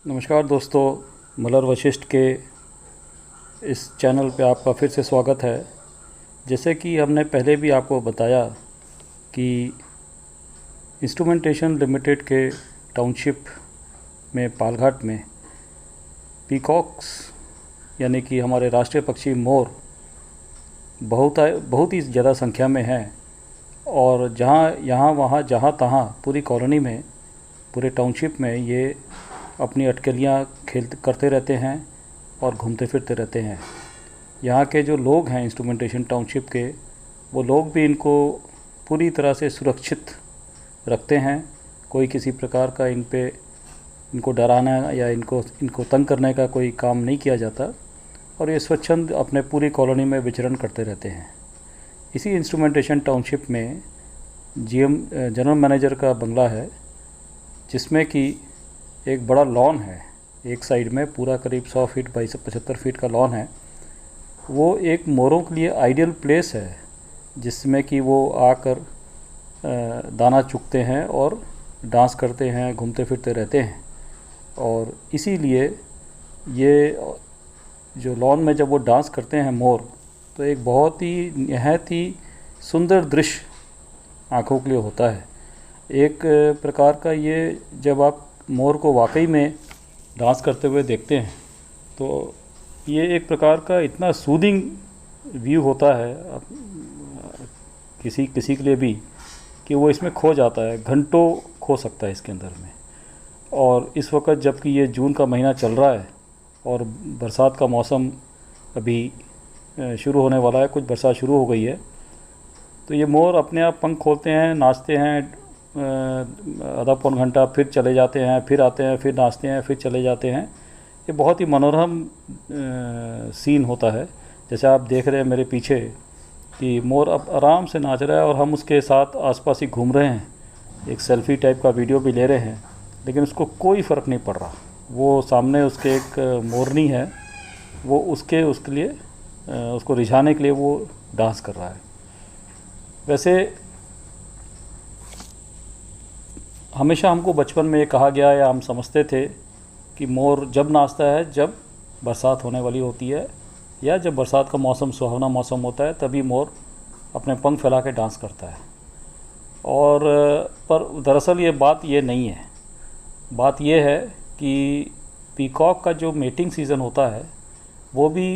नमस्कार दोस्तों, मलर वशिष्ठ के इस चैनल पे आपका फिर से स्वागत है। जैसे कि हमने पहले भी आपको बताया कि इंस्ट्रूमेंटेशन लिमिटेड के टाउनशिप में पालघाट में पीकॉक्स यानी कि हमारे राष्ट्रीय पक्षी मोर बहुत ही ज़्यादा संख्या में हैं और यहाँ वहाँ जहाँ तहाँ पूरी कॉलोनी में, पूरे टाउनशिप में ये अपनी अटकलियाँ करते रहते हैं और घूमते फिरते रहते हैं। यहाँ के जो लोग हैं इंस्ट्रूमेंटेशन टाउनशिप के, वो लोग भी इनको पूरी तरह से सुरक्षित रखते हैं। कोई किसी प्रकार का इनको डराना या इनको तंग करने का कोई काम नहीं किया जाता और ये स्वच्छंद अपने पूरी कॉलोनी में विचरण करते रहते हैं। इसी इंस्ट्रूमेंटेशन टाउनशिप में जीएम जनरल मैनेजर का बंगला है, जिसमें कि एक बड़ा लॉन है। एक साइड में पूरा करीब 100 फीट बाई 75 फीट का लॉन है। वो एक मोरों के लिए आइडियल प्लेस है, जिसमें कि वो आकर दाना चुगते हैं और डांस करते हैं, घूमते फिरते रहते हैं। और इसीलिए ये जो लॉन में जब वो डांस करते हैं मोर, तो एक बहुत ही निहायत ही सुंदर दृश्य आँखों के लिए होता है। एक प्रकार का ये जब आप मोर को वाकई में डांस करते हुए देखते हैं तो ये एक प्रकार का इतना सूदिंग व्यू होता है किसी के लिए भी कि वो इसमें खो जाता है, घंटों खो सकता है इसके अंदर में। और इस वक्त जबकि ये जून का महीना चल रहा है और बरसात का मौसम अभी शुरू होने वाला है, कुछ बरसात शुरू हो गई है, तो ये मोर अपने आप पंख खोलते हैं, नाचते हैं आधा पौन घंटा, फिर चले जाते हैं, फिर आते हैं, फिर नाचते हैं, फिर चले जाते हैं। ये बहुत ही मनोरम सीन होता है। जैसे आप देख रहे हैं मेरे पीछे कि मोर अब आराम से नाच रहा है और हम उसके साथ आसपास ही घूम रहे हैं, एक सेल्फी टाइप का वीडियो भी ले रहे हैं, लेकिन उसको कोई फ़र्क नहीं पड़ रहा। वो सामने उसके एक मोरनी है, वो उसके लिए उसको रिझाने के लिए वो डांस कर रहा है। वैसे हमेशा हमको बचपन में ये कहा गया या हम समझते थे कि मोर जब नाचता है जब बरसात होने वाली होती है या जब बरसात का मौसम सुहावना मौसम होता है, तभी मोर अपने पंख फैला के डांस करता है। और पर दरअसल ये बात ये नहीं है। बात ये है कि पीकॉक का जो मेटिंग सीज़न होता है वो भी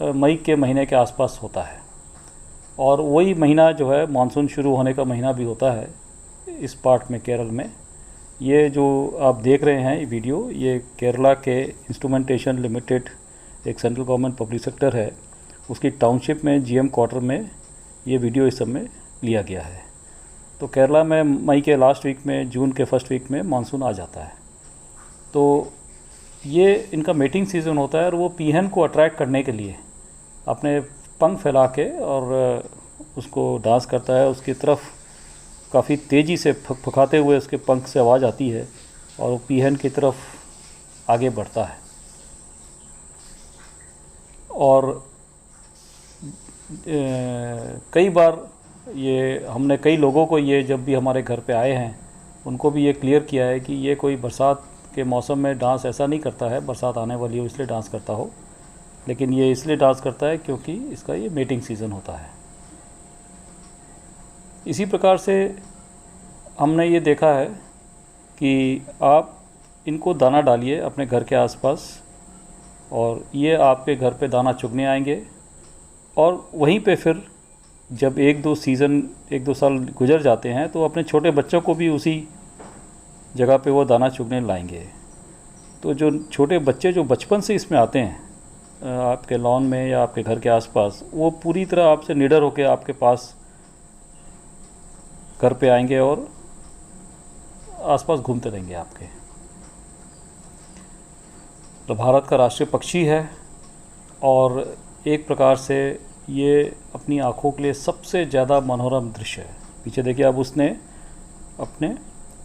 मई के महीने के आसपास होता है और वही महीना जो है मानसून शुरू होने का महीना भी होता है इस पार्ट में, केरल में। ये जो आप देख रहे हैं वीडियो, ये केरला के इंस्ट्रूमेंटेशन लिमिटेड एक सेंट्रल गवर्नमेंट पब्लिक सेक्टर है, उसकी टाउनशिप में जीएम क्वार्टर में ये वीडियो इस समय लिया गया है। तो केरला में मई के लास्ट वीक में, जून के फर्स्ट वीक में मानसून आ जाता है। तो ये इनका मेटिंग सीज़न होता है और वो पीहन को अट्रैक्ट करने के लिए अपने पंख फैला के और उसको डांस करता है। उसकी तरफ काफ़ी तेज़ी से फुफकाते हुए उसके पंख से आवाज़ आती है और वो पीहन की तरफ आगे बढ़ता है। और कई बार ये हमने कई लोगों को ये जब भी हमारे घर पे आए हैं उनको भी ये क्लियर किया है कि ये कोई बरसात के मौसम में डांस ऐसा नहीं करता है, बरसात आने वाली हो इसलिए डांस करता हो, लेकिन ये इसलिए डांस करता है क्योंकि इसका ये मेटिंग सीज़न होता है। इसी प्रकार से हमने ये देखा है कि आप इनको दाना डालिए अपने घर के आसपास और ये आपके घर पे दाना चुगने आएंगे और वहीं पे फिर जब एक दो साल गुजर जाते हैं तो अपने छोटे बच्चों को भी उसी जगह पे वो दाना चुगने लाएंगे। तो जो छोटे बच्चे जो बचपन से इसमें आते हैं आपके लॉन में या आपके घर के आसपास, वो पूरी तरह आपसे निडर होकर आपके पास घर पे आएंगे और आसपास घूमते रहेंगे आपके। तो भारत का राष्ट्रीय पक्षी है और एक प्रकार से ये अपनी आँखों के लिए सबसे ज़्यादा मनोरम दृश्य है। पीछे देखिए, अब उसने अपने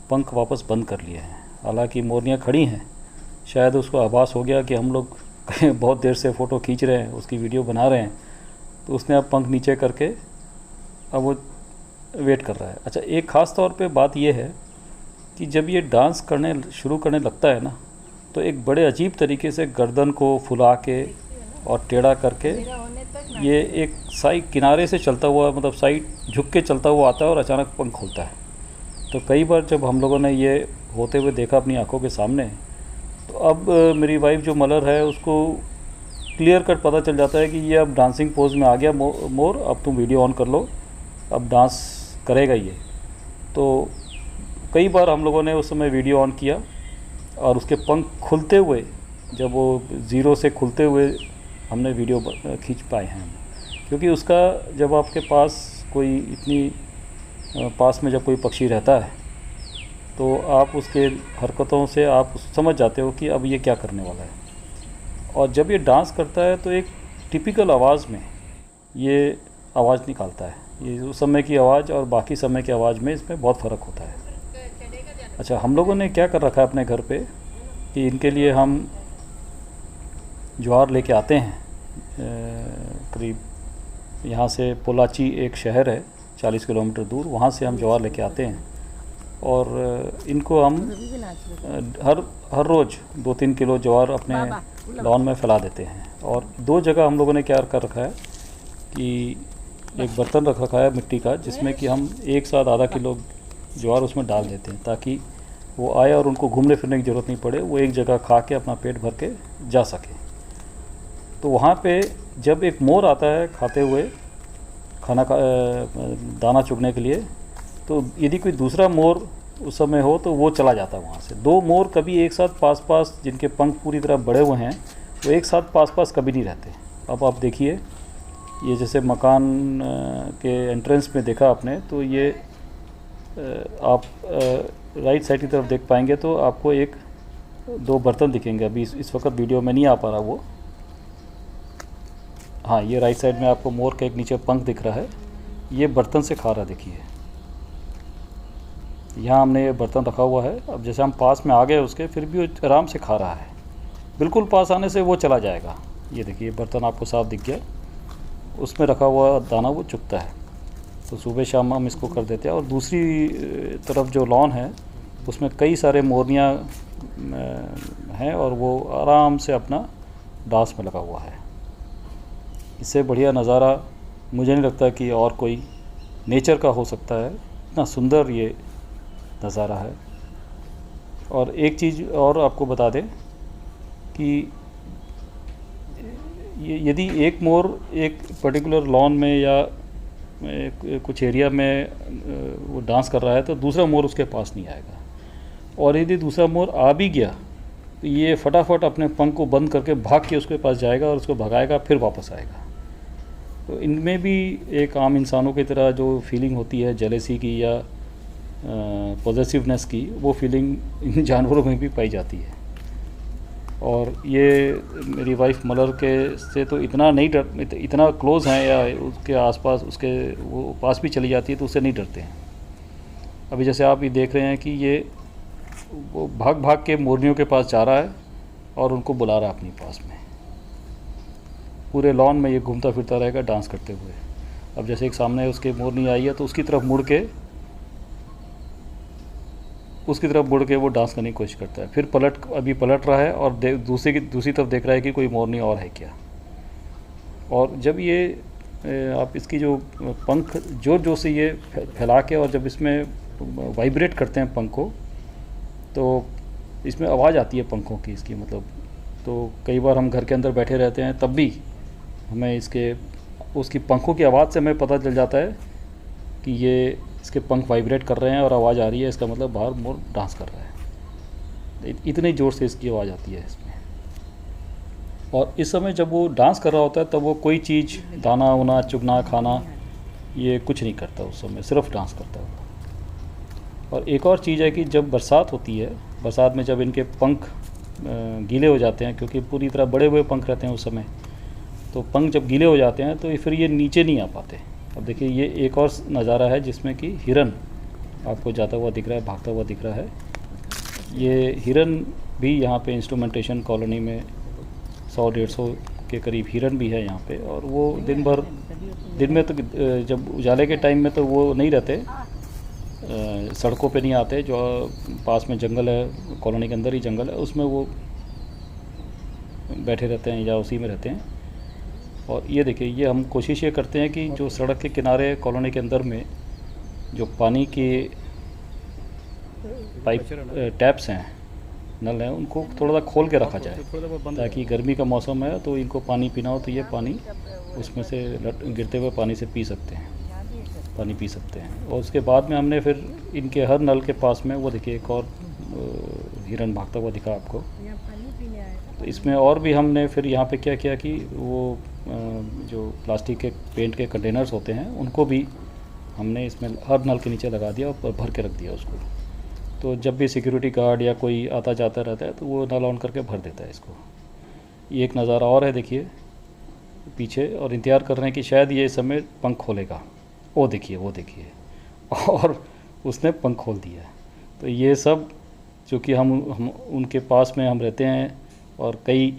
पंख वापस बंद कर लिए हैं। हालांकि मोरनियाँ खड़ी हैं, शायद उसको आभास हो गया कि हम लोग बहुत देर से फ़ोटो खींच रहे हैं, उसकी वीडियो बना रहे हैं, तो उसने अब पंख नीचे करके अब वो वेट कर रहा है। अच्छा, एक ख़ास तौर पे बात ये है कि जब ये डांस शुरू करने लगता है ना, तो एक बड़े अजीब तरीके से गर्दन को फुला के और टेढ़ा करके ये एक साइड किनारे से चलता हुआ, मतलब साइड झुक के चलता हुआ आता है और अचानक पंख खोलता है। तो कई बार जब हम लोगों ने ये होते हुए देखा अपनी आंखों के सामने, तो अब मेरी वाइफ जो मलर है उसको क्लियर कट पता चल जाता है कि ये अब डांसिंग पोज में आ गया मोर, अब तुम वीडियो ऑन कर लो, अब डांस करेगा ये। तो कई बार हम लोगों ने उस समय वीडियो ऑन किया और उसके पंख खुलते हुए, जब वो ज़ीरो से खुलते हुए हमने वीडियो खींच पाए हैं। क्योंकि उसका जब आपके पास कोई इतनी पास में जब कोई पक्षी रहता है तो आप उसके हरकतों से आप समझ जाते हो कि अब ये क्या करने वाला है। और जब ये डांस करता है तो एक टिपिकल आवाज़ में ये आवाज़ निकालता है। ये उस समय की आवाज़ और बाकी समय की आवाज़ में इसमें बहुत फ़र्क होता है। अच्छा, हम लोगों ने क्या कर रखा है अपने घर पे कि इनके लिए हम ज्वार लेके आते हैं। करीब यहाँ से पोलाची एक शहर है 40 किलोमीटर दूर, वहाँ से हम ज्वार लेके आते हैं और इनको हम हर रोज़ 2-3 किलो ज्वार अपने लॉन में फैला देते हैं। और 2 जगह हम लोगों ने क्या कर रखा है कि एक बर्तन रख रखा है मिट्टी का, जिसमें कि हम एक साथ आधा किलो ज्वार उसमें डाल देते हैं ताकि वो आए और उनको घूमने फिरने की ज़रूरत नहीं पड़े, वो एक जगह खा के अपना पेट भर के जा सके। तो वहाँ पे जब एक मोर आता है खाते हुए खाना दाना चुगने के लिए, तो यदि कोई दूसरा मोर उस समय हो तो वो चला जाता है वहाँ से। 2 मोर कभी एक साथ पास पास, जिनके पंख पूरी तरह बड़े हुए हैं, वो एक साथ पास पास कभी नहीं रहते। अब आप देखिए, ये जैसे मकान के एंट्रेंस में देखा आपने, तो ये आप राइट साइड की तरफ देख पाएंगे तो आपको 1-2 बर्तन दिखेंगे। अभी इस वक्त वीडियो में नहीं आ पा रहा वो। हाँ, ये राइट साइड में आपको मोर का एक नीचे पंख दिख रहा है, ये बर्तन से खा रहा है। देखिए यहाँ हमने ये बर्तन रखा हुआ है। अब जैसे हम पास में आ गए उसके, फिर भी वो आराम से खा रहा है। बिल्कुल पास आने से वो चला जाएगा। ये देखिए बर्तन आपको साफ दिख गया, उसमें रखा हुआ दाना वो चुगता है। तो सुबह शाम हम इसको कर देते हैं। और दूसरी तरफ जो लॉन है उसमें कई सारे मोरनियाँ हैं और वो आराम से अपना डांस में लगा हुआ है। इससे बढ़िया नज़ारा मुझे नहीं लगता कि और कोई नेचर का हो सकता है। इतना सुंदर ये नज़ारा है। और एक चीज़ और आपको बता दें कि यदि एक मोर एक पर्टिकुलर लॉन में या कुछ एरिया में वो डांस कर रहा है तो दूसरा मोर उसके पास नहीं आएगा। और यदि दूसरा मोर आ भी गया तो ये फटाफट अपने पंख को बंद करके भाग के उसके पास जाएगा और उसको भगाएगा, फिर वापस आएगा। तो इनमें भी एक आम इंसानों की तरह जो फीलिंग होती है जेलेसी की या पॉजिटिवनेस की, वो फीलिंग इन जानवरों में भी पाई जाती है। और ये मेरी वाइफ मलर के से तो इतना नहीं डर, इतना क्लोज़ हैं या उसके आसपास उसके वो पास भी चली जाती है तो उससे नहीं डरते हैं। अभी जैसे आप ये देख रहे हैं कि ये वो भाग भाग के मोरनियों के पास जा रहा है और उनको बुला रहा है अपने पास में। पूरे लॉन में ये घूमता फिरता रहेगा डांस करते हुए। अब जैसे एक सामने उसके मोरनी आई है तो उसकी तरफ मुड़ के वो डांस करने की कोशिश करता है। फिर अभी पलट रहा है और दूसरी तरफ देख रहा है कि कोई मोरनी और है क्या। और जब ये आप इसकी जो पंख जोर जोर से ये फैला के और जब इसमें वाइब्रेट करते हैं पंख को, तो इसमें आवाज़ आती है पंखों की इसकी, मतलब। तो कई बार हम घर के अंदर बैठे रहते हैं तब भी हमें उसकी पंखों की आवाज़ से हमें पता चल जाता है कि ये इसके पंख वाइब्रेट कर रहे हैं और आवाज़ आ रही है, इसका मतलब बाहर मोर डांस कर रहा है। इतनी ज़ोर से इसकी आवाज़ आती है इसमें। और इस समय जब वो डांस कर रहा होता है तब वो कोई चीज़ दाना वाना चुगना खाना ये कुछ नहीं करता, उस समय सिर्फ डांस करता है। और एक और चीज़ है कि जब बरसात होती है, बरसात में जब इनके पंख गीले हो जाते हैं, क्योंकि पूरी तरह बड़े हुए पंख रहते हैं उस समय, तो पंख जब गीले हो जाते हैं तो फिर ये नीचे नहीं आ पाते। अब देखिए ये एक और नज़ारा है जिसमें कि हिरन आपको जाता हुआ दिख रहा है, भागता हुआ दिख रहा है। ये हिरन भी यहाँ पे इंस्ट्रूमेंटेशन कॉलोनी में 100-150 के करीब हिरन भी है यहाँ पे। और वो दिन में तो जब उजाले के टाइम में तो वो नहीं रहते, सड़कों पे नहीं आते। जो पास में जंगल है, कॉलोनी के अंदर ही जंगल है, उसमें वो बैठे रहते हैं या उसी में रहते हैं। और ये देखिए, ये हम कोशिश ये करते हैं कि जो सड़क के किनारे कॉलोनी के अंदर में जो पानी की पाइप टैप्स हैं, नल हैं, उनको थोड़ा सा खोल के रखा जाए, ताकि गर्मी का मौसम है तो इनको पानी पीना हो तो ये पानी उसमें से गिरते हुए पानी से पी सकते हैं, पानी पी सकते हैं। और उसके बाद में हमने फिर इनके हर नल के पास में, वो देखिए एक और हिरन भागता हुआ दिखा आपको। तो इसमें और भी हमने फिर यहाँ पे क्या किया कि वो जो प्लास्टिक के पेंट के कंटेनर्स होते हैं उनको भी हमने इसमें हर नल के नीचे लगा दिया और भर के रख दिया उसको। तो जब भी सिक्योरिटी गार्ड या कोई आता जाता रहता है तो वो नल ऑन करके भर देता है इसको। ये एक नज़ारा और है, देखिए पीछे, और इंतज़ार कर रहे हैं कि शायद ये इस समय पंख खोलेगा। वो देखिए, वो देखिए, और उसने पंख खोल दिया। तो ये सब चूँकि हम उनके पास में हम रहते हैं और कई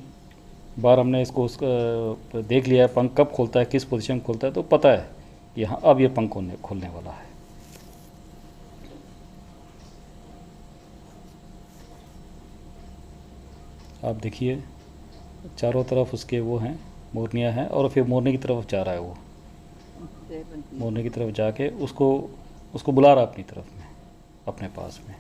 बार हमने इसको उसका देख लिया है पंख कब खोलता है, किस पोजीशन में खोलता है, तो पता है कि हाँ अब ये पंख खोलने वाला है। आप देखिए चारों तरफ उसके वो हैं, मोरनियाँ हैं, और फिर मोरनी की तरफ जा रहा है वो, मोरनी की तरफ जाके उसको बुला रहा है अपनी तरफ में, अपने पास में।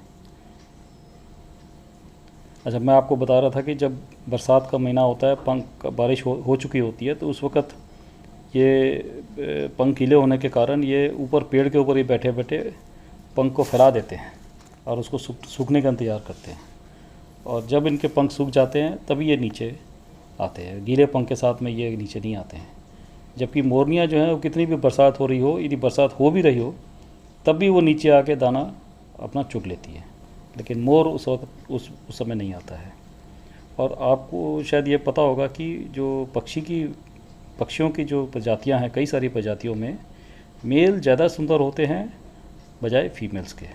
अच्छा, मैं आपको बता रहा था कि जब बरसात का महीना होता है, पंख बारिश हो चुकी होती है, तो उस वक़्त ये पंख गीले होने के कारण ये ऊपर पेड़ के ऊपर ही बैठे बैठे पंख को फैला देते हैं और उसको सूखने का इंतज़ार करते हैं। और जब इनके पंख सूख जाते हैं तभी ये नीचे आते हैं, गीले पंख के साथ में ये नीचे नहीं आते हैं। जबकि मोरनियाँ जो हैं वो कितनी भी बरसात हो रही हो, यदि बरसात हो भी रही हो तब भी वो नीचे आके दाना अपना चुग लेती है, लेकिन मोर उस वक्त उस समय नहीं आता है। और आपको शायद ये पता होगा कि जो पक्षियों की जो प्रजातियां हैं, कई सारी प्रजातियों में मेल ज़्यादा सुंदर होते हैं बजाय फीमेल्स के।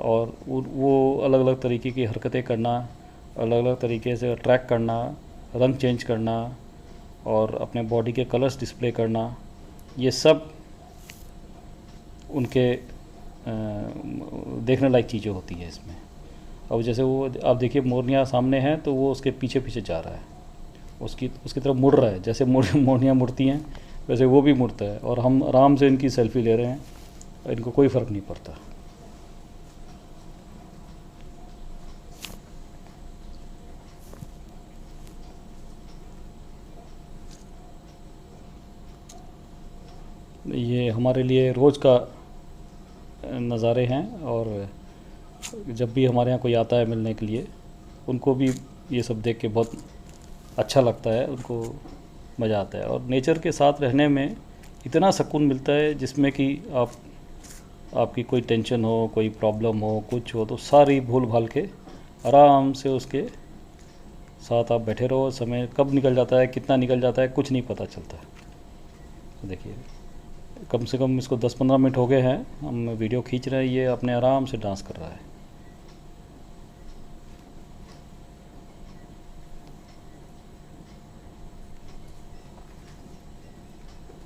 और वो अलग अलग तरीके की हरकतें करना, अलग अलग तरीके से अट्रैक्ट करना, रंग चेंज करना और अपने बॉडी के कलर्स डिस्प्ले करना, ये सब उनके देखने लायक चीज़ें होती हैं इसमें। अब जैसे वो आप देखिए मोरनियाँ सामने हैं तो वो उसके पीछे पीछे जा रहा है, उसकी तरफ मुड़ रहा है। जैसे मोरनियाँ मुड़ती हैं वैसे वो भी मुड़ता है, और हम आराम से इनकी सेल्फ़ी ले रहे हैं, इनको कोई फ़र्क नहीं पड़ता। ये हमारे लिए रोज़ का नज़ारे हैं, और जब भी हमारे यहाँ कोई आता है मिलने के लिए उनको भी ये सब देख के बहुत अच्छा लगता है, उनको मज़ा आता है। और नेचर के साथ रहने में इतना सुकून मिलता है जिसमें कि आपकी कोई टेंशन हो, कोई प्रॉब्लम हो, कुछ हो, तो सारी भूल भाल के आराम से उसके साथ आप बैठे रहो। समय कब निकल जाता है, कितना निकल जाता है, कुछ नहीं पता चलता। तो देखिए कम से कम इसको 10-15 मिनट हो गए हैं, हम वीडियो खींच रहे हैं, ये अपने आराम से डांस कर रहा है।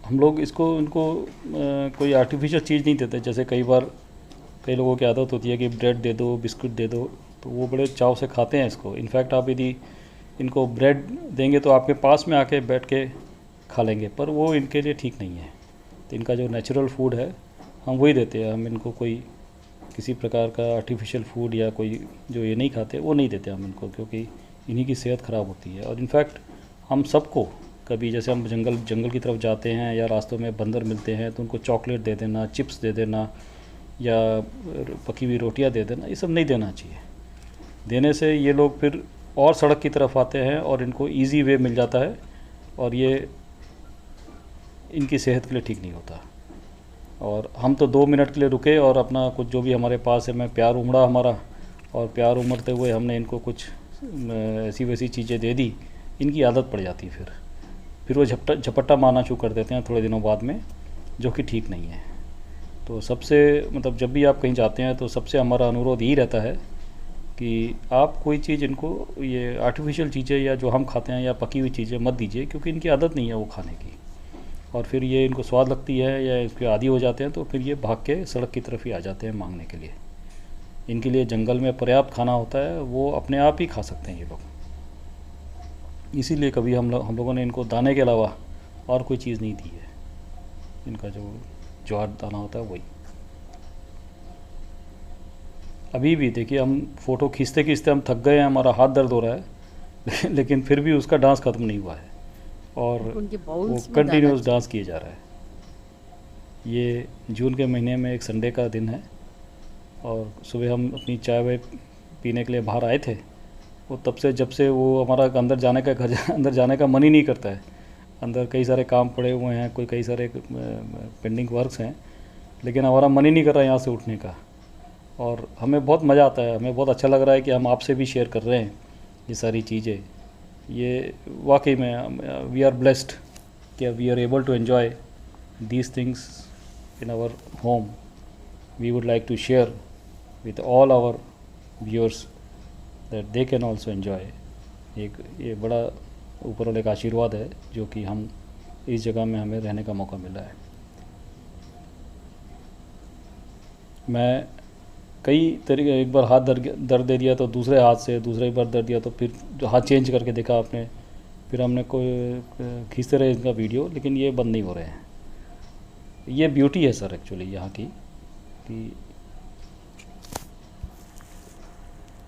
हम लोग इनको कोई आर्टिफिशियल चीज़ नहीं देते। जैसे कई लोगों की आदत होती है कि ब्रेड दे दो, बिस्कुट दे दो, तो वो बड़े चाव से खाते हैं इसको। इनफैक्ट आप यदि इनको ब्रेड देंगे तो आपके पास में आके बैठ के खा लेंगे, पर वो इनके लिए ठीक नहीं है। तो इनका जो नेचुरल फूड है हम वही देते हैं। हम इनको कोई किसी प्रकार का आर्टिफिशियल फूड या कोई जो ये नहीं खाते वो नहीं देते हम इनको, क्योंकि इन्हीं की सेहत ख़राब होती है। और इनफैक्ट हम सबको कभी जैसे हम जंगल की तरफ जाते हैं या रास्तों में बंदर मिलते हैं तो उनको चॉकलेट दे देना, चिप्स दे देना या पकी हुई रोटियां दे देना, ये सब नहीं देना चाहिए। देने से ये लोग फिर और सड़क की तरफ आते हैं और इनको इजी वे मिल जाता है, और ये इनकी सेहत के लिए ठीक नहीं होता। और हम तो 2 मिनट के लिए रुके और अपना कुछ जो भी हमारे पास है, मैं प्यार उमड़ा हमारा, और प्यार उमड़ते हुए हमने इनको कुछ ऐसी वैसी चीज़ें दे दी, इनकी आदत पड़ जाती है। फिर वो झपट्टा मारना शुरू कर देते हैं थोड़े दिनों बाद में, जो कि ठीक नहीं है। तो सबसे मतलब जब भी आप कहीं जाते हैं तो सबसे हमारा अनुरोध यही रहता है कि आप कोई चीज़ इनको, ये आर्टिफिशियल चीज़ें या जो हम खाते हैं या पकी हुई चीज़ें मत दीजिए, क्योंकि इनकी आदत नहीं है वो खाने की। और फिर ये इनको स्वाद लगती है या इसके आदी हो जाते हैं तो फिर ये भाग के सड़क की तरफ ही आ जाते हैं मांगने के लिए। इनके लिए जंगल में पर्याप्त खाना होता है, वो अपने आप ही खा सकते हैं ये लोग। इसीलिए कभी हम लोगों ने इनको दाने के अलावा और कोई चीज़ नहीं दी है। इनका जो ज्वार दाना होता है वही। अभी भी देखिए, हम फ़ोटो खींचते खींचते हम थक गए हैं, हमारा हाथ दर्द हो रहा है लेकिन फिर भी उसका डांस ख़त्म नहीं हुआ है और वो कंटिन्यूस डांस किए जा रहा है। ये जून के महीने में एक संडे का दिन है और सुबह हम अपनी चाय वाय पीने के लिए बाहर आए थे। वो तब से, जब से वो हमारा अंदर जाने का अंदर जाने का मन ही नहीं करता है। अंदर कई सारे काम पड़े हुए हैं, कई सारे पेंडिंग वर्क्स हैं, लेकिन हमारा मन ही नहीं कर रहा है यहाँ से उठने का। और हमें बहुत मज़ा आता है, हमें बहुत अच्छा लग रहा है कि हम आपसे भी शेयर कर रहे हैं ये सारी चीज़ें। ये वाकई में वी आर ब्लेस्ड कि we are able to enjoy these things in our home. We would like to share with all our viewers that they can also enjoy. ये बड़ा ऊपर वाले का आशीर्वाद है जो कि हम इस जगह में हमें रहने का मौका मिला है। मैं कई तरीके, एक बार हाथ दर्द दे दिया तो दूसरे हाथ से, दूसरे बार दर्द दिया तो फिर हाथ चेंज करके देखा आपने, फिर हमने कोई खींचते रहे इनका वीडियो, लेकिन ये बंद नहीं हो रहे हैं। ये ब्यूटी है सर एक्चुअली यहाँ की, कि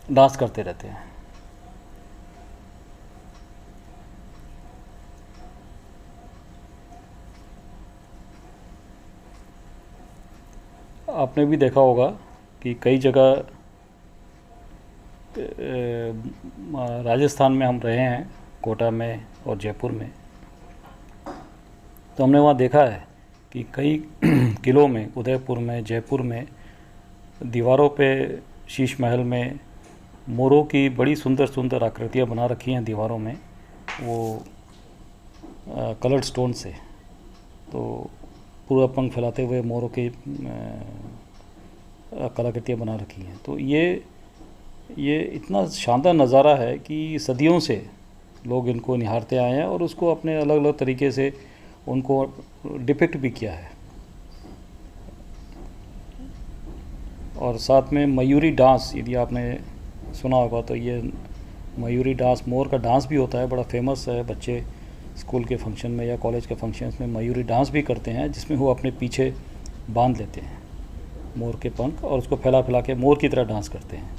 डांस करते रहते हैं। आपने भी देखा होगा कि कई जगह राजस्थान में हम रहे हैं, कोटा में और जयपुर में, तो हमने वहाँ देखा है कि कई किलों में, उदयपुर में, जयपुर में, दीवारों पे, शीश महल में मोरों की बड़ी सुंदर सुंदर आकृतियाँ बना रखी हैं दीवारों में, वो कलर्ड स्टोन से। तो पूरा पंख फैलाते हुए मोरों की कलाकृतियाँ बना रखी हैं। तो ये इतना शानदार नज़ारा है कि सदियों से लोग इनको निहारते आए हैं और उसको अपने अलग अलग तरीके से उनको डिपिक्ट भी किया है। और साथ में मयूरी डांस, यदि आपने सुना होगा तो ये मयूरी डांस, मोर का डांस भी होता है, बड़ा फेमस है। बच्चे स्कूल के फंक्शन में या कॉलेज के फंक्शंस में मयूरी डांस भी करते हैं, जिसमें वो अपने पीछे बांध लेते हैं मोर के पंख और उसको फैला फैला के मोर की तरह डांस करते हैं।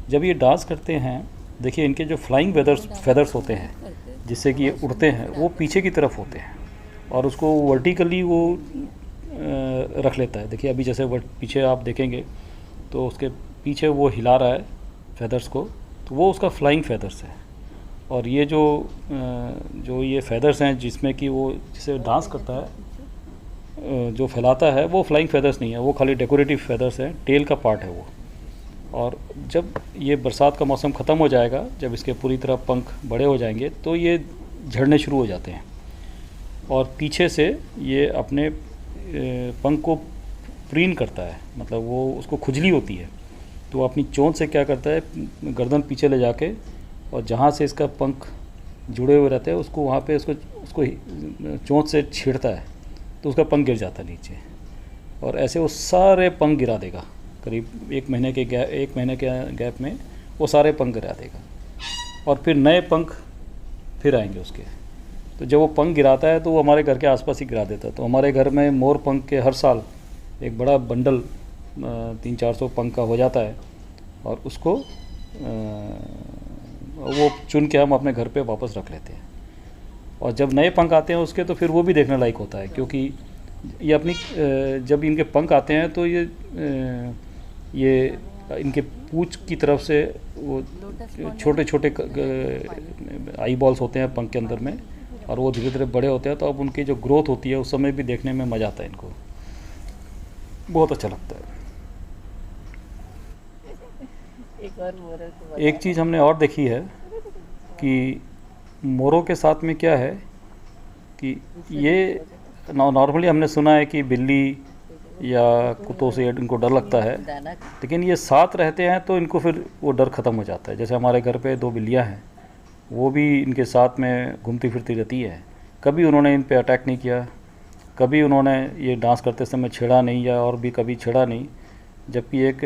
जब ये डांस करते हैं, देखिए इनके जो फ्लाइंग फेदर्स होते हैं जिससे कि ये उड़ते हैं, वो पीछे की तरफ होते हैं और उसको वर्टिकली वो रख लेता है। देखिए अभी जैसे पीछे आप देखेंगे तो उसके पीछे वो हिला रहा है फेदर्स को, तो वो उसका फ्लाइंग फेदर्स है। और ये जो ये फेदर्स हैं जिसमें कि वो जिसे डांस करता है, जो फैलाता है, वो फ्लाइंग फेदर्स नहीं है, वो खाली डेकोरेटिव फेदर्स हैं, टेल का पार्ट है वो। और जब ये बरसात का मौसम ख़त्म हो जाएगा, जब इसके पूरी तरह पंख बड़े हो जाएंगे, तो ये झड़ने शुरू हो जाते हैं और पीछे से ये अपने पंख को प्रीन करता है, मतलब वो उसको खुजली होती है, तो वो अपनी चोंच से क्या करता है, गर्दन पीछे ले जाके और जहाँ से इसका पंख जुड़े हुए रहते हैं उसको वहाँ पे उसको चोंच से छेड़ता है, तो उसका पंख गिर जाता है नीचे। और ऐसे वो सारे पंख गिरा देगा, करीब एक महीने के गैप में वो सारे पंख गिरा देगा और फिर नए पंख फिर आएंगे उसके। तो जब वो पंख गिराता है तो वो हमारे घर के आसपास ही गिरा देता है। तो हमारे घर में मोर पंख के हर साल एक बड़ा बंडल 300-400 पंख का हो जाता है और उसको वो चुन के हम अपने घर पे वापस रख लेते हैं। और जब नए पंख आते हैं उसके, तो फिर वो भी देखने लायक होता है, क्योंकि ये अपनी जब इनके पंख आते हैं तो ये इनके पूंछ की तरफ से वो छोटे छोटे आई बॉल्स होते हैं पंख के अंदर में, और वो धीरे धीरे बड़े होते हैं। तो अब उनकी जो ग्रोथ होती है उस समय भी देखने में मज़ा आता है, इनको बहुत अच्छा लगता है। एक चीज़ हमने और देखी है कि मोरों के साथ में क्या है कि ये नॉर्मली हमने सुना है कि बिल्ली या कुत्तों से इनको डर लगता है, लेकिन ये साथ रहते हैं तो इनको फिर वो डर ख़त्म हो जाता है। जैसे हमारे घर पे 2 बिल्लियाँ हैं, वो भी इनके साथ में घूमती फिरती रहती है। कभी उन्होंने इन पे अटैक नहीं किया, कभी उन्होंने ये डांस करते समय छेड़ा नहीं, या और भी कभी छेड़ा नहीं। जबकि एक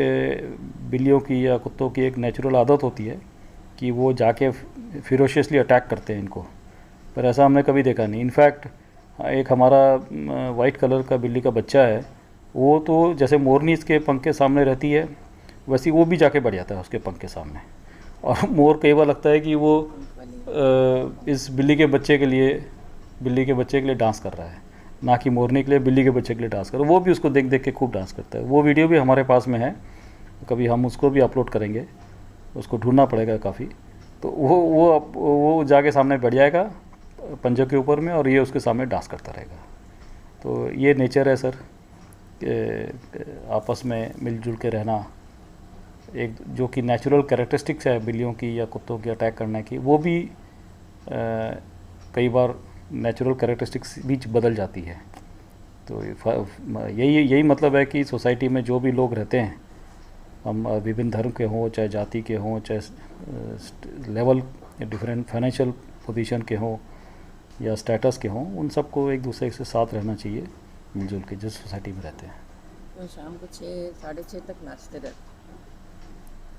बिल्लियों की या कुत्तों की एक नेचुरल आदत होती है कि वो जाके फिरोशियसली अटैक करते हैं इनको, पर ऐसा हमने कभी देखा नहीं। इनफैक्ट एक हमारा वाइट कलर का बिल्ली का बच्चा है, वो तो जैसे मोरनी इसके पंख के सामने रहती है वैसे वो भी जाके बैठ जाता है उसके पंख के सामने, और मोर कई बार लगता है कि वो इस बिल्ली के बच्चे के लिए डांस कर रहा है, ना कि मोरनी के लिए बिल्ली के बच्चे के लिए डांस कर रहा है। वो भी उसको देख देख के खूब डांस करता है। वो वीडियो भी हमारे पास में है, कभी हम उसको भी अपलोड करेंगे, उसको ढूंढना पड़ेगा काफ़ी। तो वो जाके सामने बैठ जाएगा पंजों के ऊपर में, और ये उसके सामने डांस करता रहेगा। तो ये नेचर है सर, आपस में मिलजुल के रहना, एक जो कि नेचुरल कैरेक्टरिस्टिक्स है बिल्लियों की या कुत्तों की अटैक करने की, वो भी कई बार नेचुरल कैरेक्टरिस्टिक्स भी बदल जाती है। तो यही मतलब है कि सोसाइटी में जो भी लोग रहते हैं, हम विभिन्न धर्म के हों, चाहे जाति के हों, चाहे लेवल या डिफरेंट फाइनेंशियल पोजीशन के हों या स्टेटस के हों, उन सबको एक दूसरे के साथ रहना चाहिए मिलजुल के, जिस सोसाइटी में रहते हैं। तो शाम को 6 साढ़े 6 तक नाचते रहते,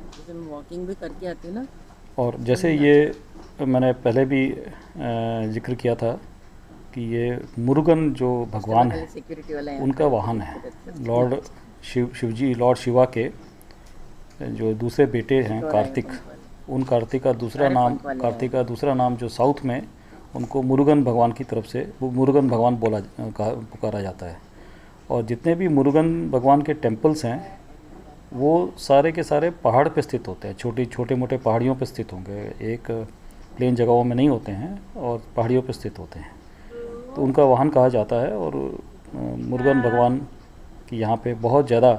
जैसे मैं वॉकिंग भी करके आती हूँ ना। और जैसे ये मैंने पहले भी जिक्र किया था कि ये मुरुगन जो भगवान है सिक्योरिटी वाला उनका वाहन है। लॉर्ड शिवजी, लॉर्ड शिवा के जो दूसरे बेटे हैं कार्तिक, उन कार्तिक का दूसरा नाम जो साउथ में उनको मुरुगन भगवान की तरफ से वो मुरुगन भगवान पुकारा जाता है। और जितने भी मुरुगन भगवान के टेम्पल्स हैं वो सारे के सारे पहाड़ पे स्थित होते हैं, छोटे मोटे पहाड़ियों पे स्थित होंगे, एक प्लेन जगहों में नहीं होते हैं और पहाड़ियों पे स्थित होते हैं। तो उनका वाहन कहा जाता है। और मुरुगन भगवान की यहाँ पे बहुत ज़्यादा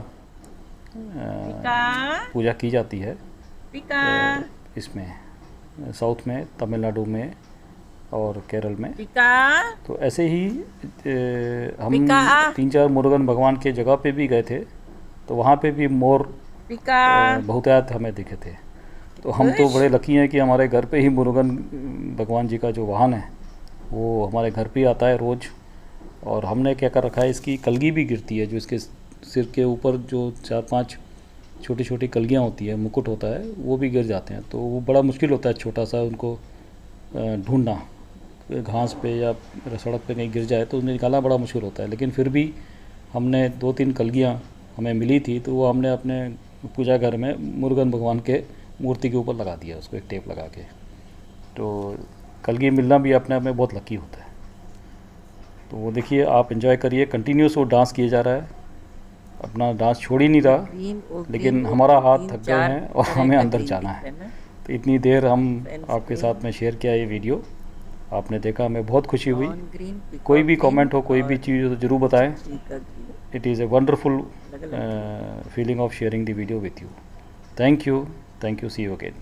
पूजा की जाती है। इसमें साउथ में, तमिलनाडु में और केरल में। तो ऐसे ही हम 3-4 मुरुगन भगवान के जगह पे भी गए थे, तो वहाँ पे भी मोर बहुतायत हमें दिखे थे। तो हम तो बड़े लकी हैं कि हमारे घर पे ही मुरुगन भगवान जी का जो वाहन है वो हमारे घर पे ही आता है रोज़। और हमने क्या कर रखा है, इसकी कलगी भी गिरती है, जो इसके सिर के ऊपर जो 4-5 छोटी छोटी कलगियाँ होती है, मुकुट होता है, वो भी गिर जाते हैं। तो वो बड़ा मुश्किल होता है छोटा सा उनको ढूंढना, घास पे या सड़क पे कहीं गिर जाए तो उन्हें निकालना बड़ा मुश्किल होता है। लेकिन फिर भी हमने 2-3 कलगियाँ हमें मिली थी, तो वो हमने अपने पूजा घर में मुरुगन भगवान के मूर्ति के ऊपर लगा दिया, उसको एक टेप लगा के। तो कलगी मिलना भी अपने आप में बहुत लकी होता है। तो वो देखिए, आप एंजॉय करिए, कंटिन्यूस वो डांस किए जा रहा है, अपना डांस छोड़ ही नहीं रहा। लेकिन हमारा हाथ थक गए हैं और हमें अंदर जाना है। तो इतनी देर हम आपके साथ में शेयर किया ये वीडियो, आपने देखा, हमें बहुत खुशी हुई। कोई भी कमेंट हो, कोई भी चीज़ हो तो ज़रूर बताएं। It is a wonderful feeling of sharing the video with you. Thank you. See you again.